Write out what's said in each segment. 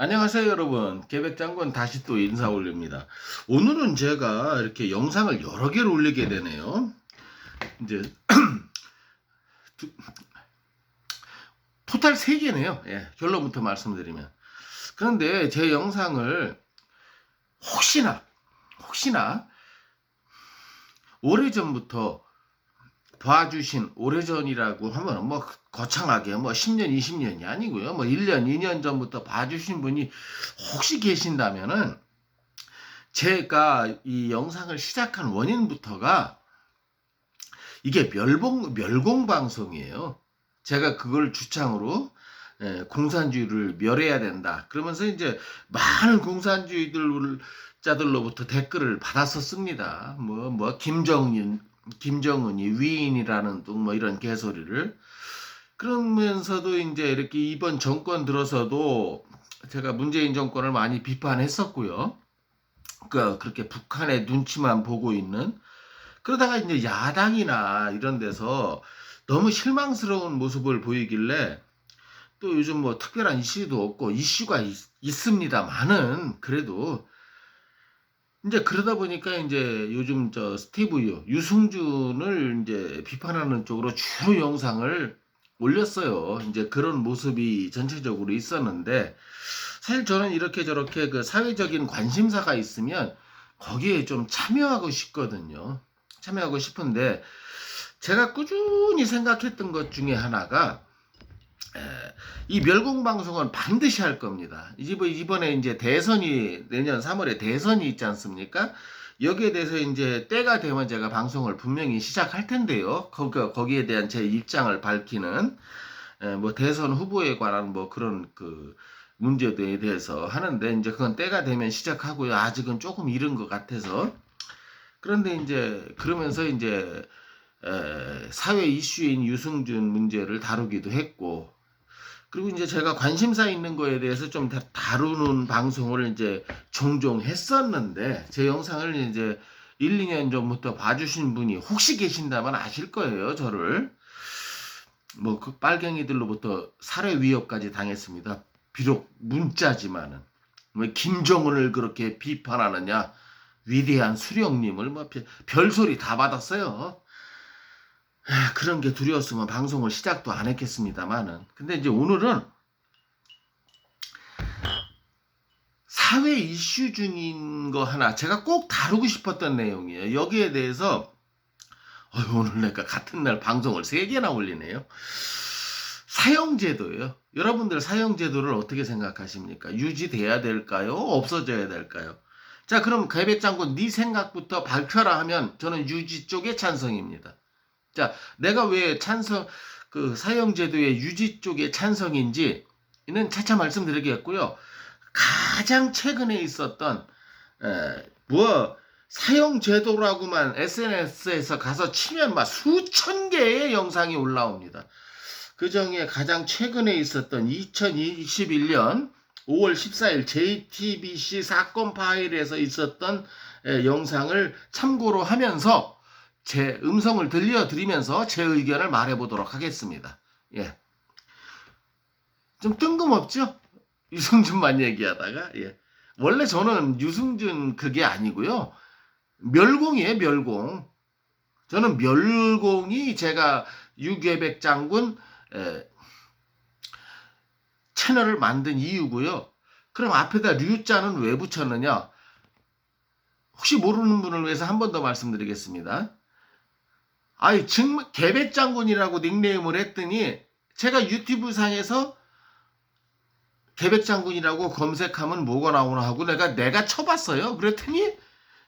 안녕하세요 여러분, 계백장군 다시 또 인사 올립니다. 오늘은 제가 이렇게 영상을 여러 개를 올리게 되네요. 이제 토탈 3개네요. 결론부터 말씀드리면. 그런데 제 영상을 혹시나 오래전부터 봐주신, 오래전이라고 하면 뭐 거창하게 뭐 10년 20년이 아니고요, 뭐 1년 2년 전부터 봐주신 분이 혹시 계신다면은, 제가 이 영상을 시작한 원인부터가 이게 멸공 방송이에요. 제가 그걸 주창으로 공산주의를 멸해야 된다 그러면서 이제 많은 공산주의자들로부터 댓글을 받았었습니다. 김정은이 위인이라는 둥 뭐 이런 개소리를. 그러면서도 이제 이렇게 이번 정권 들어서도 제가 문재인 정권을 많이 비판했었고요. 그렇게 북한의 눈치만 보고 있는, 그러다가 이제 야당이나 이런 데서 너무 실망스러운 모습을 보이길래, 또 요즘 뭐 특별한 이슈도 없고 이슈가 있습니다만은 그래도 이제 그러다 보니까 이제 요즘 저 스티브 유승준을 이제 비판하는 쪽으로 주로 영상을 올렸어요. 이제 그런 모습이 전체적으로 있었는데, 사실 저는 이렇게 저렇게 그 사회적인 관심사가 있으면 거기에 좀 참여하고 싶거든요. 참여하고 싶은데, 제가 꾸준히 생각했던 것 중에 하나가, 이 멸공방송은 반드시 할 겁니다. 이번에 이제 내년 3월에 대선이 있지 않습니까? 여기에 대해서 이제 때가 되면 제가 방송을 분명히 시작할 텐데요. 거기에 대한 제 입장을 밝히는, 뭐 대선 후보에 관한 뭐 그런 그 문제에 대해서 하는데, 이제 그건 때가 되면 시작하고요. 아직은 조금 이른 것 같아서. 그런데 이제 그러면서 이제 사회 이슈인 유승준 문제를 다루기도 했고, 그리고 이제 제가 관심사 있는 거에 대해서 좀 다루는 방송을 이제 종종 했었는데, 제 영상을 이제 1, 2년 전부터 봐주신 분이 혹시 계신다면 아실 거예요, 저를. 뭐 그 빨갱이들로부터 살해 위협까지 당했습니다. 비록 문자지만은. 왜 김정은을 그렇게 비판하느냐, 위대한 수령님을 뭐 별소리 다 받았어요. 그런 게 두려웠으면 방송을 시작도 안 했겠습니다만은. 근데 이제 오늘은 사회 이슈 중인 거 하나 제가 꼭 다루고 싶었던 내용이에요. 여기에 대해서 오늘 내가 같은 날 방송을 3개나 올리네요. 사형제도예요. 여러분들 사형제도를 어떻게 생각하십니까? 유지돼야 될까요? 없어져야 될까요? 자, 그럼 계백장군 네 생각부터 밝혀라 하면 저는 유지 쪽에 찬성입니다. 자, 내가 왜 사형제도의 유지 쪽에 찬성인지는 차차 말씀드리겠고요. 가장 최근에 있었던, 사형제도라고만 SNS에서 가서 치면 막 수천 개의 영상이 올라옵니다. 그 중에 가장 최근에 있었던 2021년 5월 14일 JTBC 사건 파일에서 있었던 영상을 참고로 하면서 제 음성을 들려드리면서 제 의견을 말해보도록 하겠습니다. 좀 뜬금없죠? 유승준만 얘기하다가. 원래 저는 유승준 그게 아니고요. 멸공이에요, 멸공. 저는 멸공이 제가 유계백장군 채널을 만든 이유고요. 그럼 앞에다 류자는 왜 붙였느냐? 혹시 모르는 분을 위해서 한 번 더 말씀드리겠습니다. 정말 계백장군이라고 닉네임을 했더니, 제가 유튜브 상에서 계백장군이라고 검색하면 뭐가 나오나 하고 내가 쳐봤어요. 그랬더니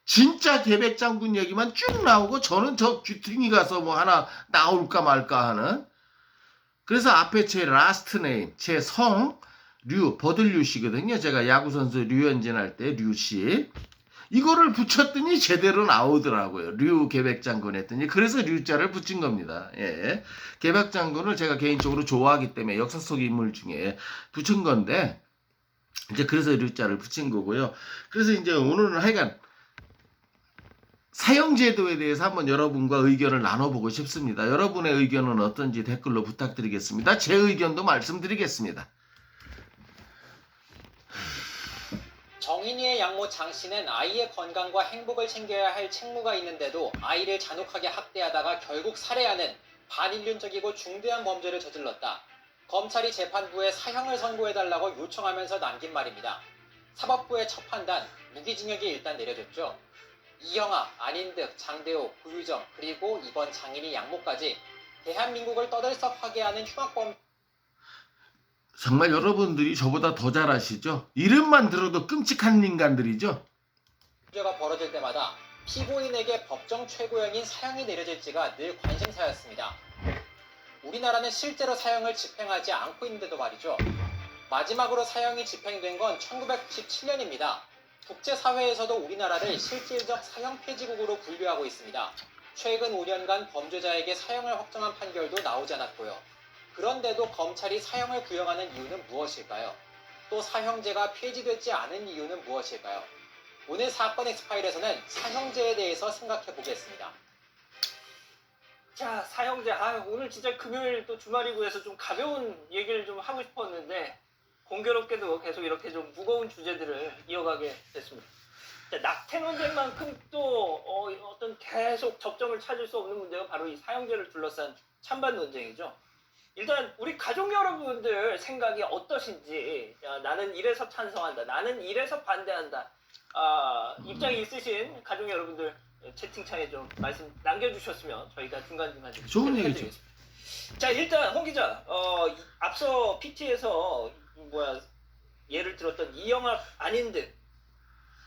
진짜 계백장군 얘기만 쭉 나오고, 저는 저 귀퉁이 가서 뭐 하나 나올까 말까 하는. 그래서 앞에 제 라스트 네임, 제 성, 버들류 씨거든요. 제가 야구선수 류현진 할 때 류 씨. 이거를 붙였더니 제대로 나오더라고요. 류 계백장군 했더니. 그래서 류자를 붙인 겁니다. 계백장군을 제가 개인적으로 좋아하기 때문에 역사 속 인물 중에 붙인 건데, 이제 그래서 류자를 붙인 거고요. 그래서 이제 오늘은 하여간 사형제도에 대해서 한번 여러분과 의견을 나눠보고 싶습니다. 여러분의 의견은 어떤지 댓글로 부탁드리겠습니다. 제 의견도 말씀드리겠습니다. 정인이의 양모 장 씨는 아이의 건강과 행복을 챙겨야 할 책무가 있는데도 아이를 잔혹하게 학대하다가 결국 살해하는 반인륜적이고 중대한 범죄를 저질렀다. 검찰이 재판부에 사형을 선고해달라고 요청하면서 남긴 말입니다. 사법부의 첫 판단, 무기징역이 일단 내려졌죠. 이영학, 안인득, 장대호, 구유정, 그리고 이번 장인이 양모까지 대한민국을 떠들썩하게 하는 흉악범 정말 여러분들이 저보다 더 잘 아시죠? 이름만 들어도 끔찍한 인간들이죠? 범죄가 벌어질 때마다 피고인에게 법정 최고형인 사형이 내려질지가 늘 관심사였습니다. 우리나라는 실제로 사형을 집행하지 않고 있는데도 말이죠. 마지막으로 사형이 집행된 건 1997년입니다. 국제사회에서도 우리나라를 실질적 사형 폐지국으로 분류하고 있습니다. 최근 5년간 범죄자에게 사형을 확정한 판결도 나오지 않았고요. 그런데도 검찰이 사형을 구형하는 이유는 무엇일까요? 또 사형제가 폐지되지 않은 이유는 무엇일까요? 오늘 사건 엑스파일에서는 사형제에 대해서 생각해 보겠습니다. 자, 사형제. 오늘 진짜 금요일 또 주말이고 해서 좀 가벼운 얘기를 좀 하고 싶었는데 공교롭게도 계속 이렇게 좀 무거운 주제들을 이어가게 됐습니다. 자, 낙태 논쟁만큼 또 어떤 계속 접점을 찾을 수 없는 문제가 바로 이 사형제를 둘러싼 찬반 논쟁이죠. 일단 우리 가족 여러분들 생각이 어떠신지, 나는 이래서 찬성한다, 나는 이래서 반대한다, 입장이 있으신 가족 여러분들 채팅창에 좀 말씀 남겨주셨으면 저희가 중간중간 좀 좋은 얘기죠. 해드리겠습니다. 자, 일단 홍 기자, 앞서 PT에서 예를 들었던 이영학 안인득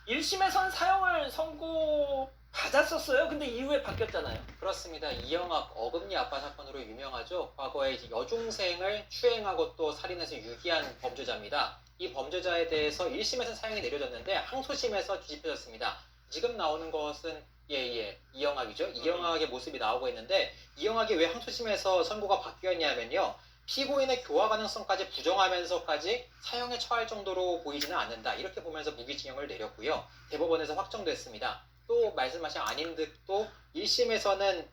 1심에선 사형을 선고받았었어요. 근데 이후에 바뀌었잖아요. 그렇습니다. 이영학 어금니 아빠 사건으로 유명하죠. 과거에 여중생을 추행하고 또 살인해서 유기한 범죄자입니다. 이 범죄자에 대해서 1심에서 사형이 내려졌는데 항소심에서 뒤집혀졌습니다. 지금 나오는 것은 이영학이죠. 이영학의 모습이 나오고 있는데 이영학이 왜 항소심에서 선고가 바뀌었냐면요. 피고인의 교화 가능성까지 부정하면서까지 사형에 처할 정도로 보이지는 않는다. 이렇게 보면서 무기징역을 내렸고요. 대법원에서 확정됐습니다. 또 말씀하신 안인득도 1심에서는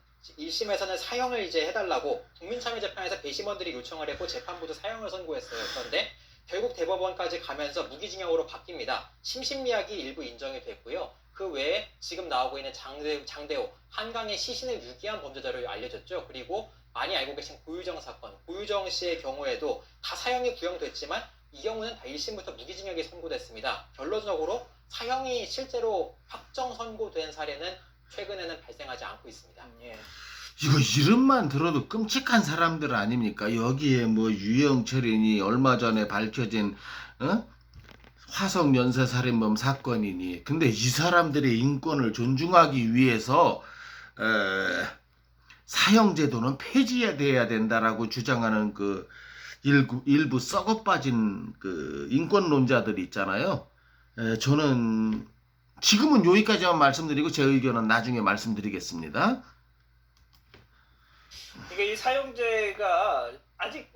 사형을 이제 해달라고 국민참여재판에서 배심원들이 요청을 했고 재판부도 사형을 선고했어요. 그런데 결국 대법원까지 가면서 무기징역으로 바뀝니다. 심신미약이 일부 인정이 됐고요. 그 외에 지금 나오고 있는 장대호, 한강의 시신을 유기한 범죄자로 알려졌죠. 그리고 많이 알고 계신 고유정 사건, 고유정 씨의 경우에도 다 사형이 구형됐지만 이 경우는 다 1심부터 무기징역이 선고됐습니다. 결론적으로 사형이 실제로 확정 선고된 사례는 최근에는 발생하지 않고 있습니다. 이거 이름만 들어도 끔찍한 사람들 아닙니까? 여기에 뭐 유영철이니 얼마 전에 밝혀진 화성 연쇄살인범 사건이니. 근데 이 사람들의 인권을 존중하기 위해서 사형제도는 폐지돼야 된다라고 주장하는 그 일부 썩어 빠진 그 인권론자들이 있잖아요. 저는 지금은 여기까지만 말씀드리고 제 의견은 나중에 말씀드리겠습니다. 이게 이 사형제가 아직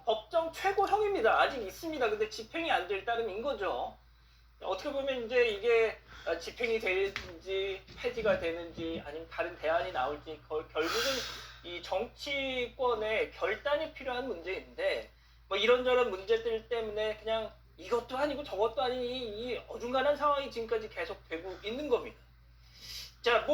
법정 최고형입니다. 아직 있습니다. 근데 집행이 안 될 따름인 거죠. 어떻게 보면 이제 이게 집행이 되는지 폐지가 되는지 아니면 다른 대안이 나올지 결국은 이 정치권의 결단이 필요한 문제인데 뭐 이런저런 문제들 때문에 그냥 이것도 아니고 저것도 아닌 이 어중간한 상황이 지금까지 계속 되고 있는 겁니다. 자,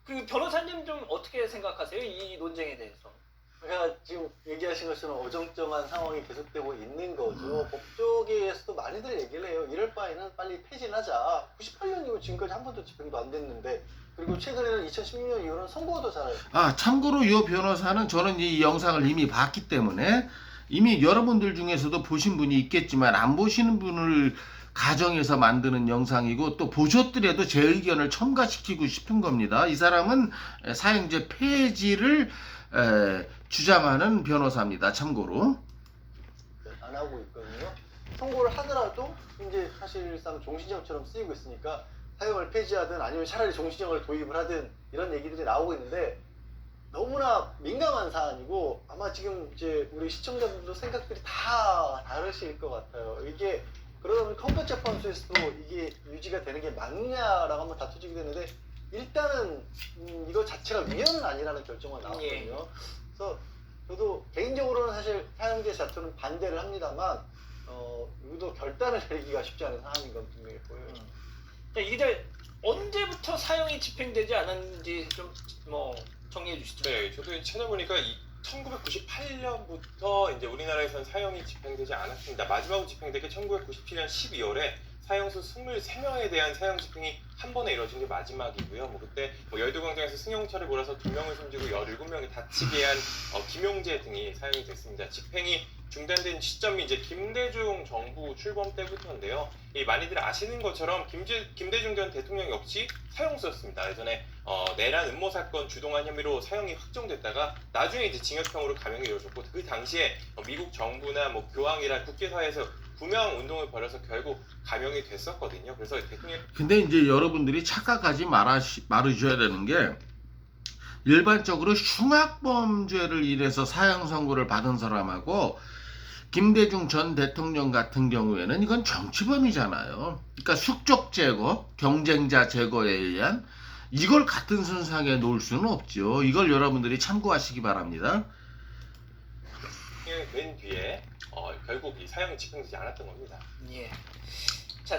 그 변호사님 좀 어떻게 생각하세요? 이 논쟁에 대해서? 그러니까 지금 얘기하신 것처럼 어정쩡한 상황이 계속되고 있는 거죠. 법조계에서도 많이들 얘기를 해요. 이럴 바에는 빨리 폐지를 하자. 98년이고 지금까지 한 번도 집행도 안 됐는데, 그리고 최근에는 2016년 이후로는 선고도 잘해요. 참고로 이 변호사는 저는 이 영상을 이미 봤기 때문에 이미 여러분들 중에서도 보신 분이 있겠지만 안 보시는 분을 가정해서 만드는 영상이고 또 보셨더라도 제 의견을 첨가시키고 싶은 겁니다. 이 사람은 사형제 폐지를 주장하는 변호사입니다. 참고로 안 하고 있거든요. 선고를 하더라도 이제 사실상 종신형처럼 쓰이고 있으니까 사형을 폐지하든 아니면 차라리 종신형을 도입을 하든 이런 얘기들이 나오고 있는데 너무나 민감한 사안이고 아마 지금 이제 우리 시청자분들도 생각들이 다 다르실 것 같아요. 이게 그러다 보니 헌법재판소에서도 이게 유지가 되는 게 맞느냐라고 한번 다투지게 되는데 일단은 이거 자체가 위헌은 아니라는 결정만 나왔거든요. 그래서 저도 개인적으로는 사실 사형제 자체는 반대를 합니다만 누구도 결단을 내리기가 쉽지 않은 상황인 건 분명히 보여요. 자, 이게 언제부터 사형이 집행되지 않았는지 좀 뭐 정리해 주시죠. 네, 저도 찾아보니까 1998년부터 이제 우리나라에선 사형이 집행되지 않았습니다. 마지막으로 집행된 게 1997년 12월에 사형수 23명에 대한 사형 집행이 한 번에 이루어진 게 마지막이고요. 그때 열도광장에서 승용차를 몰아서 2명을 숨지고 17명이 다치게 한 김용재 등이 사형이 됐습니다. 집행이 중단된 시점이 이제 김대중 정부 출범 때부터인데요. 많이들 아시는 것처럼 김대중 전 대통령 역시 사형수였습니다. 예전에 내란 음모 사건 주동한 혐의로 사형이 확정됐다가 나중에 이제 징역형으로 감형이 이루어졌고, 그 당시에 미국 정부나 교황이나 국제사회에서 구명 운동을 벌여서 결국 감형이 됐었거든요. 그래서 대통령 근데 이제 여러분들이 착각하지 말으셔야 되는 게, 일반적으로 흉악범죄를 인해서 사형 선고를 받은 사람하고 김대중 전 대통령 같은 경우에는 이건 정치범이잖아요. 그러니까 숙적 제거, 경쟁자 제거에 의한, 이걸 같은 선상에 놓을 수는 없죠. 이걸 여러분들이 참고하시기 바랍니다. 맨 뒤에 결국 이 사형이 집행되지 않았던 겁니다. 예. 자,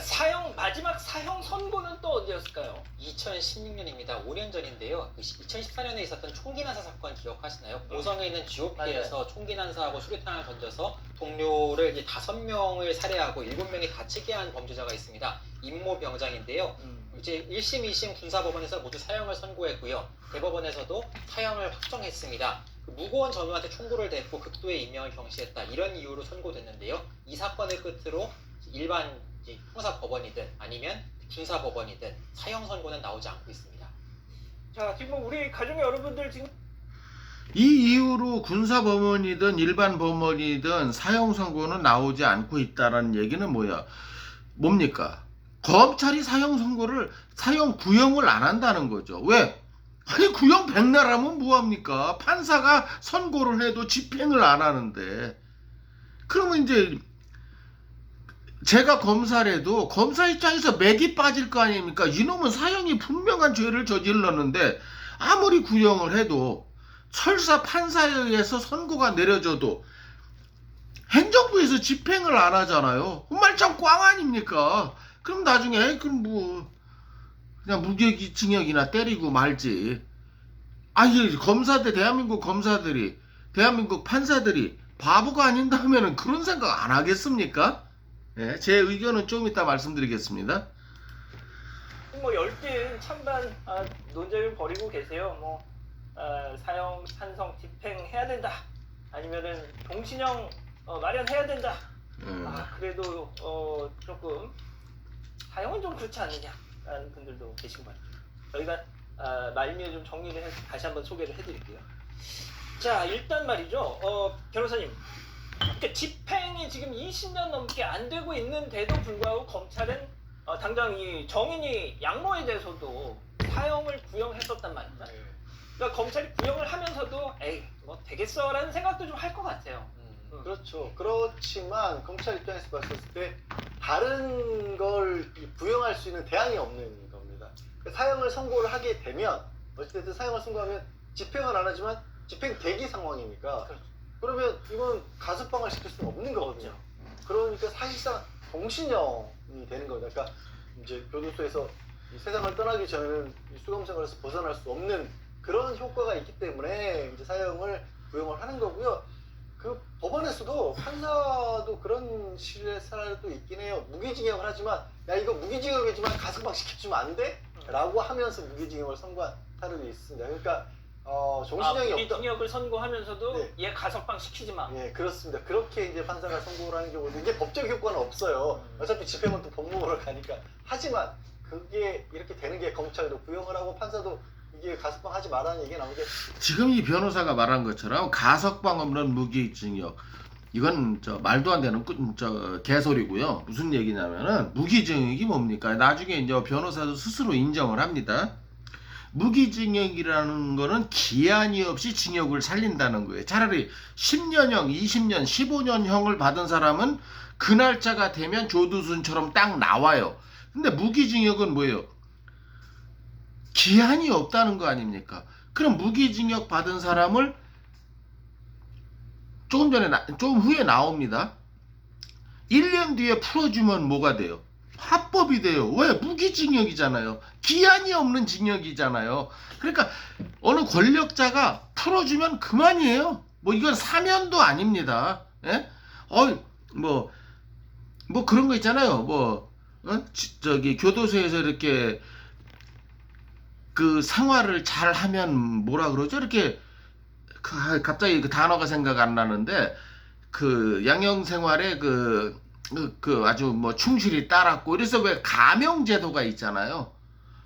마지막 사형 선고는 또 언제였을까요? 2016년입니다. 5년 전인데요. 2014년에 있었던 총기 난사 사건 기억하시나요? 고성에 있는 GOP에서 총기 난사하고 수류탄을 던져서 동료를 이제 5명을 살해하고 7명이 다치게 한 범죄자가 있습니다. 임모 병장인데요. 이제 1심, 2심 군사법원에서 모두 사형을 선고했고요. 대법원에서도 사형을 확정했습니다. 무고한 전우한테 총구를 댔고 극도의 인명을 경시했다, 이런 이유로 선고됐는데요. 이 사건을 끝으로 일반 형사법원이든 아니면 군사법원이든 사형 선고는 나오지 않고 있습니다. 자, 지금 우리 가족 여러분들 지금 이 이후로 군사법원이든 일반 법원이든 사형 선고는 나오지 않고 있다는 얘기는 뭡니까? 검찰이 사형 선고를, 사형 구형을 안 한다는 거죠. 왜? 아니, 구형 백날하면 뭐합니까? 판사가 선고를 해도 집행을 안 하는데. 그러면 이제 제가 검사라도 검사 입장에서 맥이 빠질 거 아닙니까? 이놈은 사형이 분명한 죄를 저질렀는데 아무리 구형을 해도, 설사 판사에 의해서 선고가 내려져도 행정부에서 집행을 안 하잖아요. 말짱 꽝 아닙니까? 그럼 나중에 그냥 무기징역이나 때리고 말지. 아니, 대한민국 검사들이, 대한민국 판사들이 바보가 아닌다면은 그런 생각 안 하겠습니까? 예, 제 의견은 좀 이따 말씀드리겠습니다. 열띤 찬반 논쟁을 벌이고 계세요. 사형 찬성 집행해야 된다, 아니면은 동신형 마련해야 된다. 그래도 조금 사형은 좀 그렇지 않느냐라는 분들도 계신 것 같아요. 저희가 말미에 좀 정리를 해서 다시 한번 소개를 해드릴게요. 자, 일단 말이죠. 변호사님, 그러니까 집행이 지금 20년 넘게 안 되고 있는데도 불구하고 검찰은 당장 이 정인이 양모에 대해서도 사형을 구형했었단 말입니다. 그러니까 검찰이 구형을 하면서도 에이 뭐 되겠어라는 생각도 좀 할 것 같아요. 그렇죠. 그렇지만 검찰 입장에서 봤을 때 다른 걸 구형할 수 있는 대안이 없는 겁니다. 사형을 선고를 하게 되면, 어쨌든 사형을 선고하면 집행을 안 하지만 집행 대기 상황이니까, 그렇죠. 그러면 이건 가석방을 시킬 수는 없는 거거든요. 그러니까 사실상 동신형이 되는 거죠. 그러니까 이제 교도소에서 이 세상을 떠나기 전에는 이 수감생활에서 벗어날 수 없는 그런 효과가 있기 때문에 이제 사형을 구형을 하는 거고요. 그 법원에서도 판사도 그런 식의 사례도 있긴 해요. 무기징역을 하지만, 야 이거 무기징역이지만 가석방 시켜주면 안 돼? 라고 하면서 무기징역을 선고한 사례도 있습니다. 그러니까 정신형이 무기징역을 선고하면서도 네. 얘 가석방 시키지 마. 예, 그렇습니다. 그렇게 이제 판사가 선고를 하는 경우도, 이게 법적 효과는 없어요. 어차피 집행은 또 법무부로 가니까. 하지만 그게 이렇게 되는 게, 검찰도 구형을 하고 판사도 이게 가석방 하지 말라는 얘기가 나오는 게, 지금 이 변호사가 말한 것처럼 가석방 없는 무기징역, 이건 말도 안 되는 개소리고요. 무슨 얘기냐면은, 무기징역이 뭡니까? 나중에 이제 변호사도 스스로 인정을 합니다. 무기징역이라는 거는 기한이 없이 징역을 살린다는 거예요. 차라리 10년형, 20년, 15년형을 받은 사람은 그 날짜가 되면 조두순처럼 딱 나와요. 근데 무기징역은 뭐예요? 기한이 없다는 거 아닙니까? 그럼 무기징역 받은 사람을 좀 후에 나옵니다. 1년 뒤에 풀어주면 뭐가 돼요? 합법이 돼요. 왜? 무기징역이잖아요. 기한이 없는 징역이잖아요. 그러니까 어느 권력자가 풀어주면 그만이에요. 뭐 이건 사면도 아닙니다. 예? 뭐 그런 거 있잖아요. 저기 교도소에서 이렇게 그 생활을 잘 하면 뭐라 그러죠? 이렇게 갑자기 그 단어가 생각 안 나는데 그 양형 생활에 그 아주 뭐 충실히 따랐고 그래서 왜 감형제도가 있잖아요.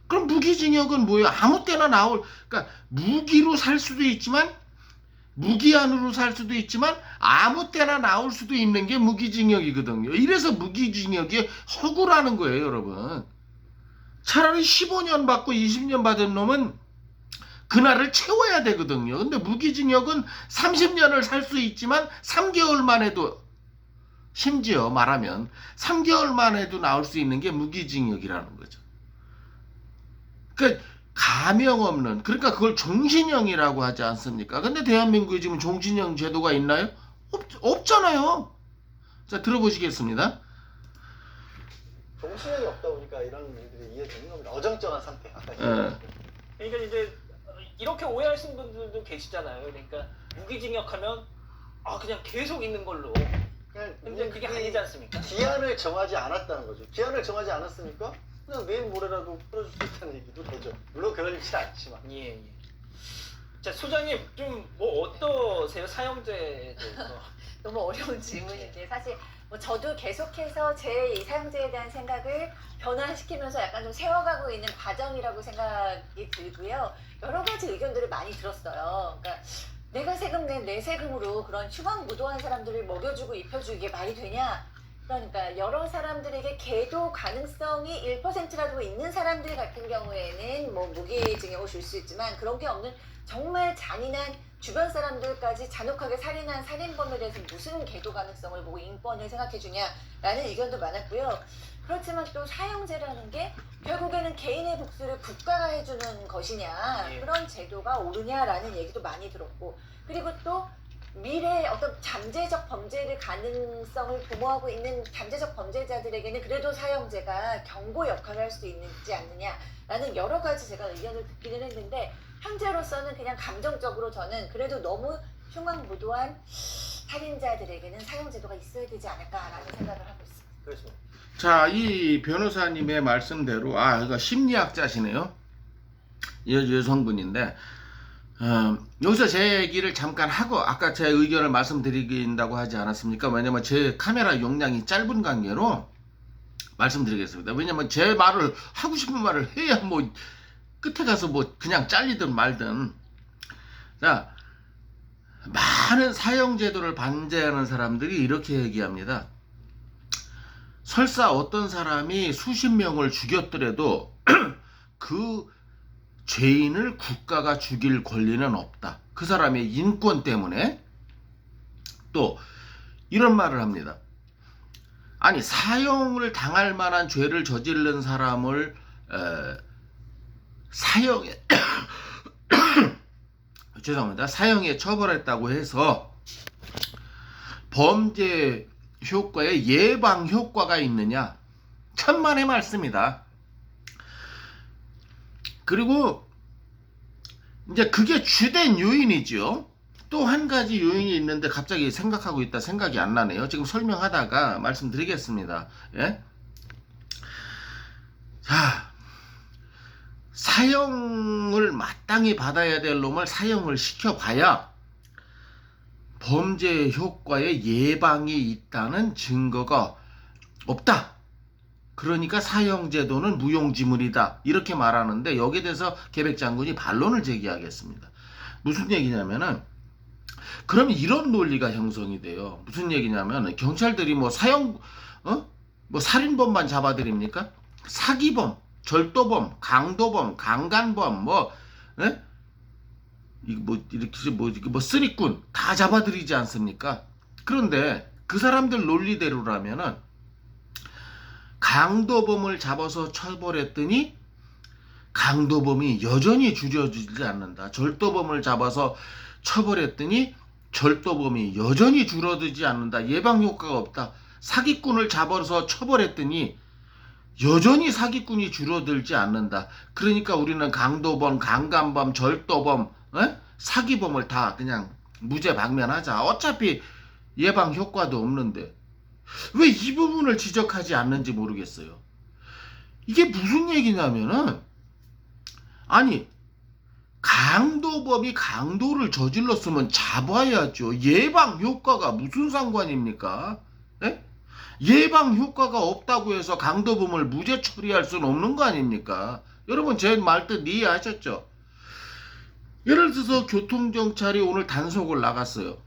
그럼 무기징역은 뭐예요? 아무 때나 그러니까 무기로 살 수도 있지만 무기한으로 살 수도 있지만 아무 때나 나올 수도 있는 게 무기징역이거든요. 이래서 무기징역이 허구라는 거예요, 여러분. 차라리 15년 받고 20년 받은 놈은 그날을 채워야 되거든요. 근데 무기징역은 30년을 살 수 있지만 3개월만 해도 심지어 말하면 3개월만 해도 나올 수 있는 게 무기징역이라는 거죠. 그러니까 감형 없는, 그러니까 그걸 종신형이라고 하지 않습니까? 근데 대한민국에 지금 종신형 제도가 있나요? 없잖아요. 자, 들어보시겠습니다. 정신력이 없다 보니까 이런 일들이 이해되는 겁니다. 어정쩡한 상태. 아까 그러니까 이제 이렇게 오해하시는 분들도 계시잖아요. 그러니까 무기징역하면 그냥 계속 있는 걸로. 근데 그게 아니지 않습니까? 기한을 정하지 않았다는 거죠. 기한을 정하지 않았으니까 그냥 내일 모레라도 풀어줄 수 있다는 얘기도 되죠. 물론 그러진 않지만. 예. 자, 소장님 좀 뭐 어떠세요? 사형제에 대해서. 너무 어려운 질문인데 사실 뭐 저도 계속해서 제 이 사형제에 대한 생각을 변화시키면서 약간 좀 세워가고 있는 과정이라고 생각이 들고요. 여러 가지 의견들을 많이 들었어요. 그러니까 내가 세금 낸 내 세금으로 그런 흉악무도한 사람들을 먹여주고 입혀주고 이게 말이 되냐? 그러니까 여러 사람들에게 계도 가능성이 1%라도 있는 사람들 같은 경우에는 뭐 무기징역을 줄 수 있지만 그런 게 없는 정말 잔인한 주변 사람들까지 잔혹하게 살인한 살인범에 대해서 무슨 계도 가능성을 보고 인권을 생각해 주냐라는 의견도 많았고요. 그렇지만 또 사형제라는 게 결국에는 개인의 복수를 국가가 해주는 것이냐, 예. 그런 제도가 옳으냐라는 얘기도 많이 들었고, 그리고 또 미래의 어떤 잠재적 범죄를 가능성을 도모하고 있는 잠재적 범죄자들에게는 그래도 사형제가 경고 역할을 할 수 있지 않느냐라는 여러 가지 제가 의견을 듣기는 했는데, 현재로서는 그냥 감정적으로 저는 그래도 너무 흉악무도한 살인자들에게는 사형제도가 있어야 되지 않을까라는 생각을 하고 있습니다. 그렇습니다. 자, 이 변호사님의 말씀대로, 이거 심리학자시네요. 여성분인데, 여기서 제 얘기를 잠깐 하고, 아까 제 의견을 말씀드린다고 하지 않았습니까? 왜냐면 제 카메라 용량이 짧은 관계로 말씀드리겠습니다. 왜냐면 제 말을, 하고 싶은 말을 해야 뭐, 끝에 가서 뭐, 그냥 잘리든 말든. 자, 많은 사형제도를 반대하는 사람들이 이렇게 얘기합니다. 설사 어떤 사람이 수십 명을 죽였더라도 그 죄인을 국가가 죽일 권리는 없다. 그 사람의 인권 때문에. 또 이런 말을 합니다. 아니, 사형을 당할 만한 죄를 저지른 사람을 사형에 죄송합니다. 사형에 처벌했다고 해서 범죄 효과에 예방 효과가 있느냐? 천만의 말씀이다. 그리고 이제 그게 주된 요인이죠. 또 한 가지 요인이 있는데 갑자기 생각하고 있다 생각이 안 나네요. 지금 설명하다가 말씀드리겠습니다. 예? 자, 사형을 마땅히 받아야 될 놈을 사형을 시켜봐야 범죄 효과에 예방이 있다는 증거가 없다. 그러니까 사형제도는 무용지물이다. 이렇게 말하는데 여기에 대해서 계백 장군이 반론을 제기하겠습니다. 무슨 얘기냐면은, 그러면 이런 논리가 형성이 돼요. 무슨 얘기냐면, 경찰들이 뭐 뭐 살인범만 잡아드립니까? 사기범, 절도범, 강도범, 강간범, 이렇게 쓰리꾼 다 잡아들이지 않습니까? 그런데 그 사람들 논리대로라면은 강도범을 잡아서 처벌했더니 강도범이 여전히 줄어들지 않는다. 절도범을 잡아서 처벌했더니 절도범이 여전히 줄어들지 않는다. 예방 효과가 없다. 사기꾼을 잡아서 처벌했더니 여전히 사기꾼이 줄어들지 않는다. 그러니까 우리는 강도범, 강간범, 절도범, 사기범을 다 그냥 무죄 방면하자. 어차피 예방 효과도 없는데 왜 이 부분을 지적하지 않는지 모르겠어요. 이게 무슨 얘기냐면은, 아니 강도범이 강도를 저질렀으면 잡아야죠. 예방 효과가 무슨 상관입니까? 예? 예방 효과가 없다고 해서 강도범을 무죄 처리할 수는 없는 거 아닙니까? 여러분 제 말뜻 이해하셨죠? 예를 들어서 교통경찰이 오늘 단속을 나갔어요.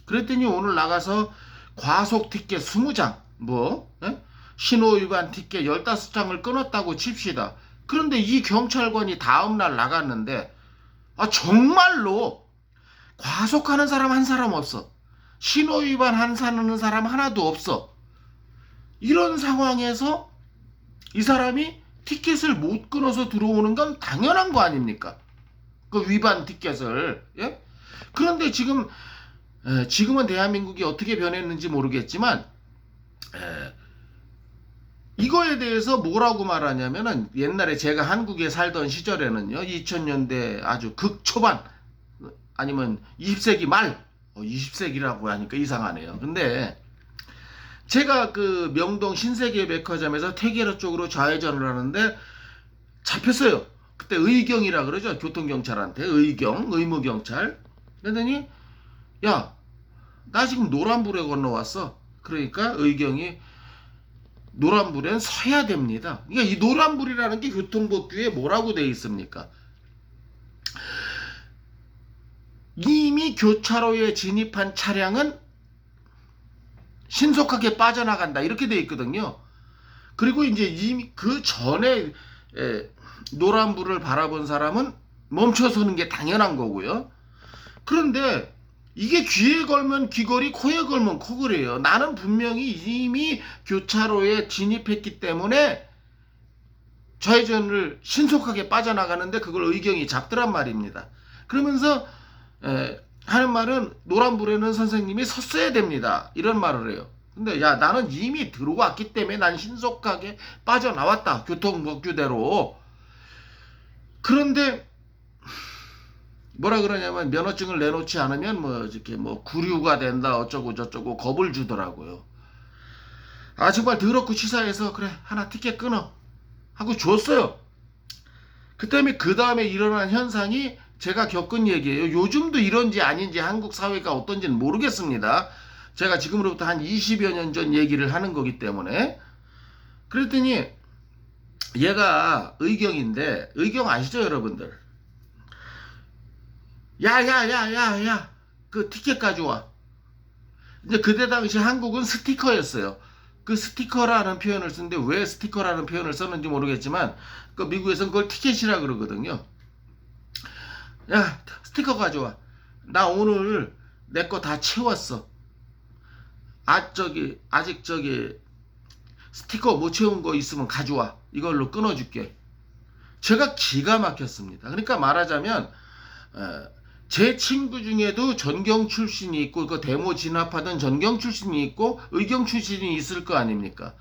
그랬더니 오늘 나가서 과속 티켓 20장, 신호위반 티켓 15장을 끊었다고 칩시다. 그런데 이 경찰관이 다음날 나갔는데 정말로 과속하는 사람 한 사람 없어. 신호위반 하는 사람 하나도 없어. 이런 상황에서 이 사람이 티켓을 못 끊어서 들어오는 건 당연한 거 아닙니까? 그 위반 티켓을. 예? 그런데 지금은 대한민국이 어떻게 변했는지 모르겠지만 이거에 대해서 뭐라고 말하냐면은, 옛날에 제가 한국에 살던 시절에는요, 2000년대 아주 극초반 아니면 20세기 말, 20세기라고 하니까 이상하네요. 근데 제가 그 명동 신세계 백화점에서 태계로 쪽으로 좌회전을 하는데 잡혔어요. 그때 의경이라 그러죠. 교통경찰한테 의무경찰. 그러더니 야, 나 지금 노란불에 건너왔어. 그러니까 의경이 노란불엔 서야 됩니다. 그러니까 이 노란불이라는 게 교통법규에 뭐라고 되어 있습니까? 이미 교차로에 진입한 차량은 신속하게 빠져나간다, 이렇게 되어 있거든요. 그리고 이제 이미 그 전에 노란불을 바라본 사람은 멈춰서는 게 당연한 거고요. 그런데 이게 귀에 걸면 귀걸이, 코에 걸면 코걸이에요. 나는 분명히 이미 교차로에 진입했기 때문에 좌회전을 신속하게 빠져나가는데 그걸 의경이 잡더란 말입니다. 그러면서 하는 말은 노란불에는 선생님이 섰어야 됩니다, 이런 말을 해요. 근데 야, 나는 이미 들어왔기 때문에 난 신속하게 빠져나왔다, 교통법규대로. 그런데 뭐라 그러냐면, 면허증을 내놓지 않으면 이렇게 구류가 된다, 어쩌고 저쩌고 겁을 주더라고요. 정말 더럽고 치사해서 그래, 하나 티켓 끊어 하고 줬어요. 그 다음에 일어난 현상이 제가 겪은 얘기예요. 요즘도 이런지 아닌지 한국 사회가 어떤지는 모르겠습니다. 제가 지금으로부터 한 20여 년 전 얘기를 하는 거기 때문에. 그랬더니 얘가 의경인데, 의경 아시죠 여러분들? 야, 그 티켓 가져와. 이제 그때 당시 한국은 스티커였어요. 그 스티커라는 표현을 쓰는데 왜 스티커라는 표현을 썼는지 모르겠지만, 그 미국에서는 그걸 티켓이라 그러거든요. 야, 스티커 가져와. 나 오늘 내 거 다 채웠어. 아직 스티커 못 채운 거 있으면 가져와. 이걸로 끊어줄게. 제가 기가 막혔습니다. 그러니까 말하자면 제 친구 중에도 전경 출신이 있고, 그 데모 진압하던 전경 출신이 있고 의경 출신이 있을 거 아닙니까?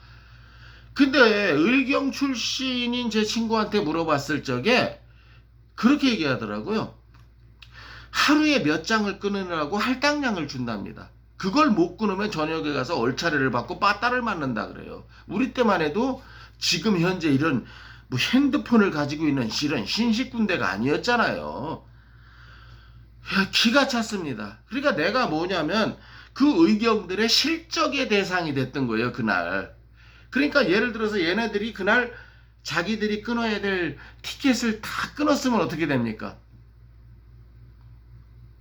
근데 의경 출신인 제 친구한테 물어봤을 적에 그렇게 얘기하더라고요. 하루에 몇 장을 끊으라고 할당량을 준답니다. 그걸 못 끊으면 저녁에 가서 얼차례를 받고 빠따를 맞는다 그래요. 우리 때만 해도 지금 현재 이런 핸드폰을 가지고 있는 이런 신식군대가 아니었잖아요. 기가 찼습니다. 그러니까 내가 뭐냐면 그 의경들의 실적의 대상이 됐던 거예요, 그날. 그러니까 예를 들어서 얘네들이 그날 자기들이 끊어야 될 티켓을 다 끊었으면 어떻게 됩니까?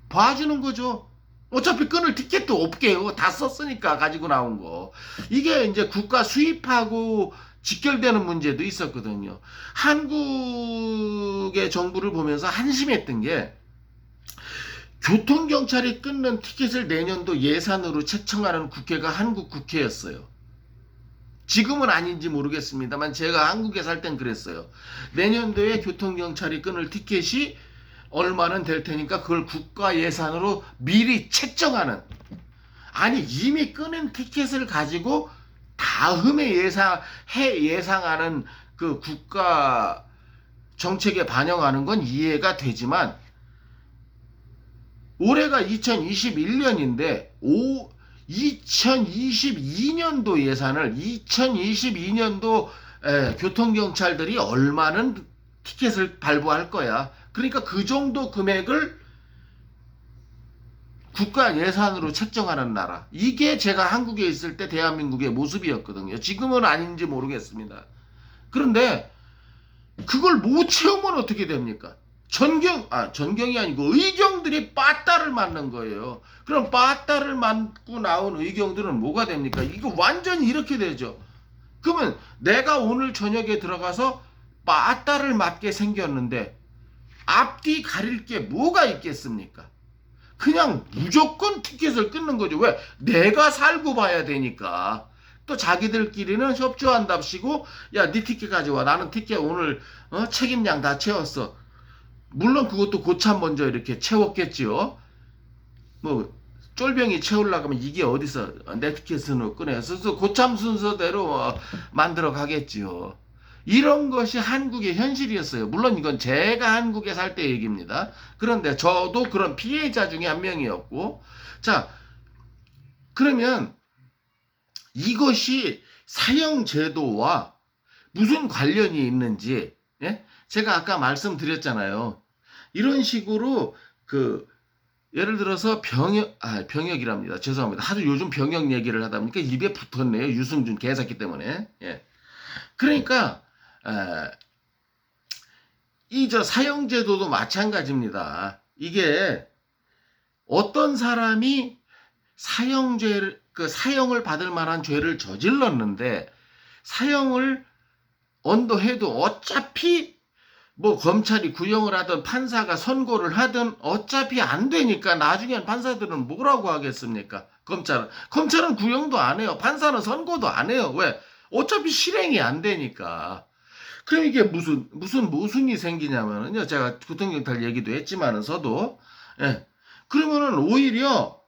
봐주는 거죠. 어차피 끊을 티켓도 없게요. 다 썼으니까, 가지고 나온 거. 이게 이제 국가 수입하고 직결되는 문제도 있었거든요. 한국의 정부를 보면서 한심했던 게, 교통경찰이 끊는 티켓을 내년도 예산으로 책정하는 국회가 한국 국회였어요. 지금은 아닌지 모르겠습니다만 제가 한국에 살 땐 그랬어요. 내년도에 교통경찰이 끊을 티켓이 얼마는 될 테니까 그걸 국가 예산으로 미리 책정하는, 아니 이미 끊은 티켓을 가지고 다음에 예상하는 그 국가 정책에 반영하는 건 이해가 되지만 올해가 2021년인데 2022년도 예산을 2022년도 교통경찰들이 얼마는 티켓을 발부할 거야. 그러니까 그 정도 금액을 국가 예산으로 책정하는 나라. 이게 제가 한국에 있을 때 대한민국의 모습이었거든요. 지금은 아닌지 모르겠습니다. 그런데 그걸 못 채우면 어떻게 됩니까? 전경이 아니고 의경들이 빠따를 맞는 거예요. 그럼 빠따를 맞고 나온 의경들은 뭐가 됩니까? 이거 완전히 이렇게 되죠. 그러면 내가 오늘 저녁에 들어가서 빠따를 맞게 생겼는데 앞뒤 가릴 게 뭐가 있겠습니까? 그냥 무조건 티켓을 끊는 거죠. 왜? 내가 살고 봐야 되니까. 또 자기들끼리는 협조한답시고 야, 네 티켓 가져와. 나는 티켓 오늘 책임량 다 채웠어. 물론 그것도 고참 먼저 이렇게 채웠겠지요. 뭐 쫄병이 채우려고 하면 이게 어디서 내 티켓으로 꺼내서 고참 순서대로 만들어 가겠지요. 이런 것이 한국의 현실이었어요. 물론 이건 제가 한국에 살 때 얘기입니다. 그런데 저도 그런 피해자 중에 한 명이었고, 자, 그러면 이것이 사형제도와 무슨 관련이 있는지, 예? 제가 아까 말씀드렸잖아요. 이런 식으로 예를 들어서 병역이랍니다. 죄송합니다. 하도 요즘 병역 얘기를 하다 보니까 입에 붙었네요. 유승준 개새끼 때문에. 예. 그러니까 사형제도도 마찬가지입니다. 이게 어떤 사람이 사형을 받을 만한 죄를 저질렀는데 사형을 언도해도 어차피 뭐 검찰이 구형을 하든 판사가 선고를 하든 어차피 안 되니까 나중엔 판사들은 뭐라고 하겠습니까? 검찰은 구형도 안 해요. 판사는 선고도 안 해요. 왜? 어차피 실행이 안 되니까. 그럼 이게 무슨 모순이 생기냐면요. 제가 교통경찰 얘기도 했지만서도, 예. 그러면은 오히려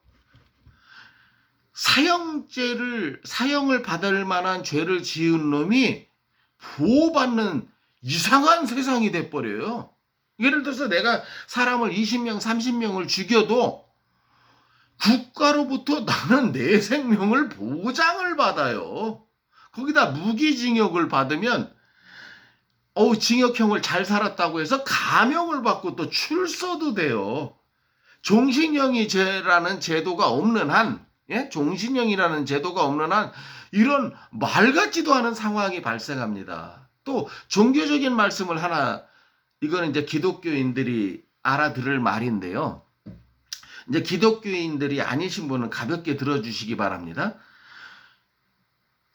사형을 받을 만한 죄를 지은 놈이 보호받는 이상한 세상이 돼버려요. 예를 들어서 내가 사람을 20명, 30명을 죽여도 국가로부터 나는 내 생명을 보장을 받아요. 거기다 무기징역을 받으면 징역형을 잘 살았다고 해서 감형을 받고 또 출소도 돼요. 종신형이라는 제도가 없는 한, 예? 종신형이라는 제도가 없는 한 이런 말 같지도 않은 상황이 발생합니다. 또 종교적인 말씀을 하나, 이거는 이제 기독교인들이 알아들을 말인데요. 이제 기독교인들이 아니신 분은 가볍게 들어주시기 바랍니다.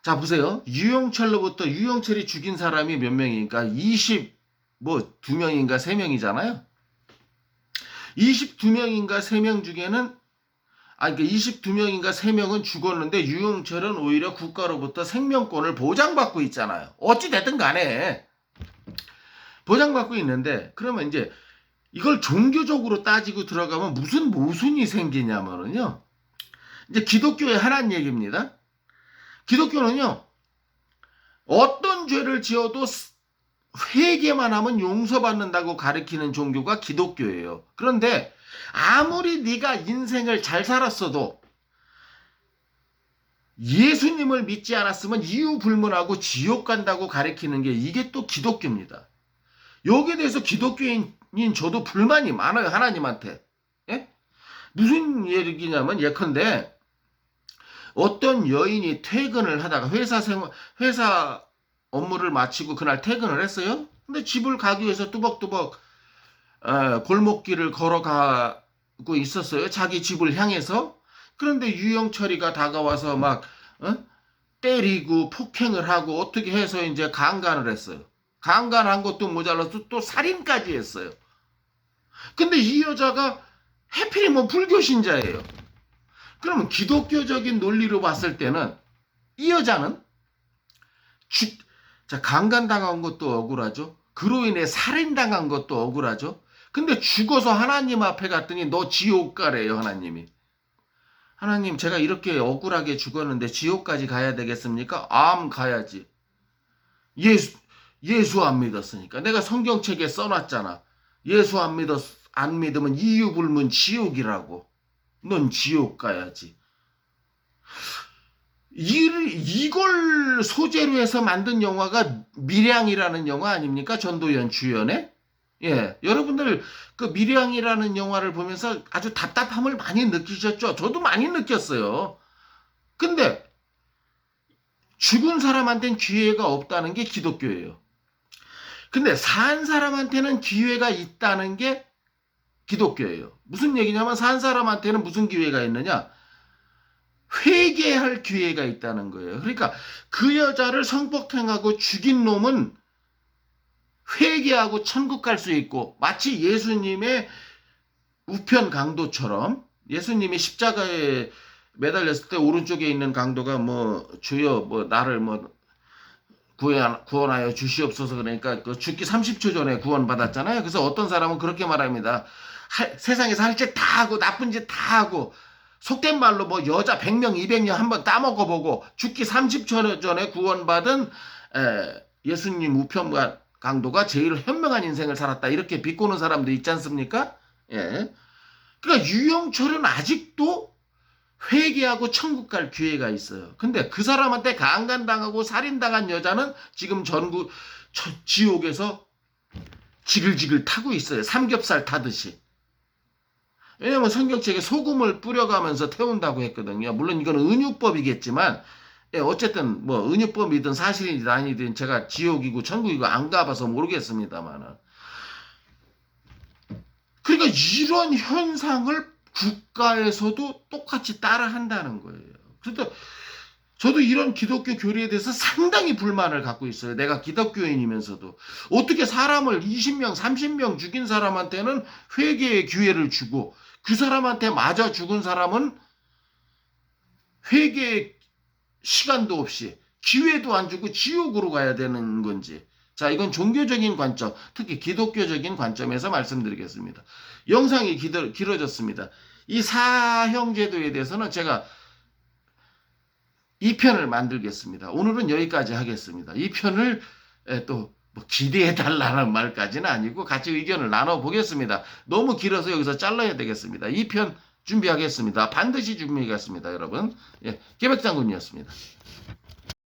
자, 보세요. 유영철이 죽인 사람이 몇 명이니까 2명인가 3명이잖아요. 22명인가 3명 중에는 그러니까 22명인가 3명은 죽었는데 유영철은 오히려 국가로부터 생명권을 보장받고 있잖아요. 어찌 됐든 간에 보장받고 있는데, 그러면 이제 이걸 종교적으로 따지고 들어가면 무슨 모순이 생기냐면요. 이제 기독교의 하나님 얘기입니다. 기독교는요, 어떤 죄를 지어도 회개만 하면 용서받는다고 가르치는 종교가 기독교예요. 그런데 아무리 네가 인생을 잘 살았어도 예수님을 믿지 않았으면 이유 불문하고 지옥 간다고 가르치는 게 이게 또 기독교입니다. 여기에 대해서 기독교인 저도 불만이 많아요. 하나님한테. 예? 무슨 얘기냐면 예컨대 어떤 여인이 퇴근을 하다가 회사 업무를 마치고 그날 퇴근을 했어요. 근데 집을 가기 위해서 뚜벅뚜벅 골목길을 걸어가고 있었어요. 자기 집을 향해서. 그런데 유영철이가 다가와서 막 때리고 폭행을 하고 어떻게 해서 이제 강간을 했어요. 강간한 것도 모자라서 또 살인까지 했어요. 근데 이 여자가 해필이면 불교 신자예요. 그러면 기독교적인 논리로 봤을 때는 이 여자는 강간당한 것도 억울하죠. 그로 인해 살인당한 것도 억울하죠. 근데 죽어서 하나님 앞에 갔더니 너 지옥 가래요, 하나님이. 하나님, 제가 이렇게 억울하게 죽었는데 지옥까지 가야 되겠습니까? 가야지. 예수 안 믿었으니까. 내가 성경책에 써놨잖아. 예수 안 믿으면 이유 불문 지옥이라고. 넌 지옥 가야지. 이걸 소재로 해서 만든 영화가 밀양이라는 영화 아닙니까? 전도연 주연의? 예, 여러분들 그 밀양이라는 영화를 보면서 아주 답답함을 많이 느끼셨죠? 저도 많이 느꼈어요. 근데 죽은 사람한테는 기회가 없다는 게 기독교예요. 근데 산 사람한테는 기회가 있다는 게 기독교예요. 무슨 얘기냐면 산 사람한테는 무슨 기회가 있느냐? 회개할 기회가 있다는 거예요. 그러니까 그 여자를 성폭행하고 죽인 놈은 회개하고 천국 갈 수 있고, 마치 예수님의 우편 강도처럼, 예수님이 십자가에 매달렸을 때 오른쪽에 있는 강도가 주여 나를 구원하여 주시옵소서, 그러니까 그 죽기 30초 전에 구원받았잖아요. 그래서 어떤 사람은 그렇게 말합니다. 세상에서 할 짓 다 하고 나쁜 짓 다 하고 속된 말로 여자 100명 200명 한번 따먹어보고 죽기 30초 전에 구원받은 예수님 우편 강도가 제일 현명한 인생을 살았다, 이렇게 비꼬는 사람도 있지 않습니까? 예. 그러니까 유영철은 아직도 회개하고 천국 갈 기회가 있어요. 근데 그 사람한테 강간당하고 살인당한 여자는 지금 지옥에서 지글지글 타고 있어요. 삼겹살 타듯이. 왜냐면 성경책에 소금을 뿌려가면서 태운다고 했거든요. 물론 이건 은유법이겠지만, 예, 어쨌든 은유법이든 사실이든 아니든 제가 지옥이고 천국이고 안 가봐서 모르겠습니다만은. 그러니까 이런 현상을 국가에서도 똑같이 따라한다는 거예요. 그래서 저도 이런 기독교 교리에 대해서 상당히 불만을 갖고 있어요. 내가 기독교인이면서도. 어떻게 사람을 20명, 30명 죽인 사람한테는 회개의 기회를 주고 그 사람한테 맞아 죽은 사람은 회개의 시간도 없이 기회도 안 주고 지옥으로 가야 되는 건지. 자, 이건 종교적인 관점, 특히 기독교적인 관점에서 말씀드리겠습니다. 영상이 길어졌습니다. 이 사형제도에 대해서는 제가 2편을 만들겠습니다. 오늘은 여기까지 하겠습니다. 2편을 또 기대해달라는 말까지는 아니고 같이 의견을 나눠보겠습니다. 너무 길어서 여기서 잘라야 되겠습니다. 2편 준비하겠습니다. 반드시 준비하겠습니다, 여러분. 예, 계백장군이었습니다.